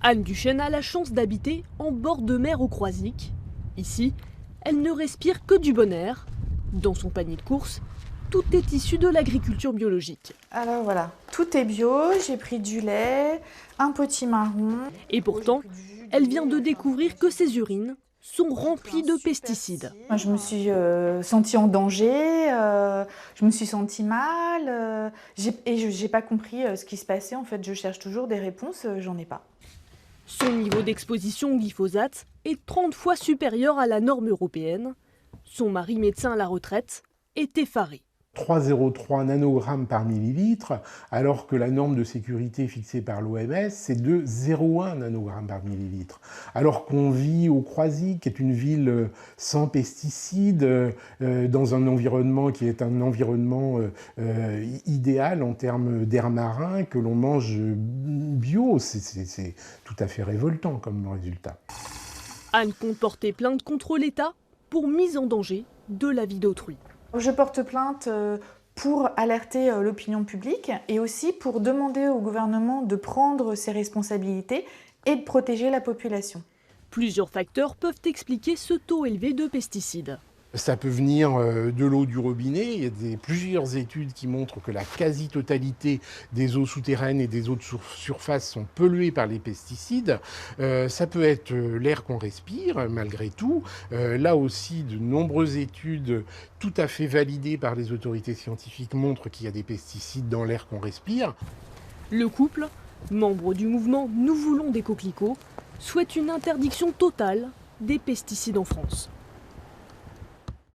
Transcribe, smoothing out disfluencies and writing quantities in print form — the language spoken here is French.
Anne Duchesne a la chance d'habiter en bord de mer au Croisic. Ici, elle ne respire que du bon air. Dans son panier de courses, tout est issu de l'agriculture biologique. Alors voilà, tout est bio, j'ai pris du lait, un potimarron. Et pourtant, elle vient de découvrir que ses urines sont remplies de pesticides. Moi, je me suis sentie en danger, je me suis sentie mal, j'ai pas compris ce qui se passait. En fait, je cherche toujours des réponses, j'en ai pas. Son niveau d'exposition au glyphosate est 30 fois supérieur à la norme européenne. Son mari médecin à la retraite est effaré. 3,03 nanogrammes par millilitre, alors que la norme de sécurité fixée par l'OMS, c'est de 0,1 nanogrammes par millilitre. Alors qu'on vit au Croisic, qui est une ville sans pesticides, dans un environnement qui est un environnement idéal en termes d'air marin, que l'on mange bio, c'est tout à fait révoltant comme résultat. Anne compte porter plainte contre l'État pour mise en danger de la vie d'autrui. Je porte plainte pour alerter l'opinion publique et aussi pour demander au gouvernement de prendre ses responsabilités et de protéger la population. Plusieurs facteurs peuvent expliquer ce taux élevé de pesticides. Ça peut venir de l'eau du robinet. Il y a plusieurs études qui montrent que la quasi-totalité des eaux souterraines et des eaux de surface sont polluées par les pesticides. Ça peut être l'air qu'on respire, malgré tout. Là aussi, de nombreuses études tout à fait validées par les autorités scientifiques montrent qu'il y a des pesticides dans l'air qu'on respire. Le couple, membre du mouvement Nous voulons des coquelicots, souhaite une interdiction totale des pesticides en France.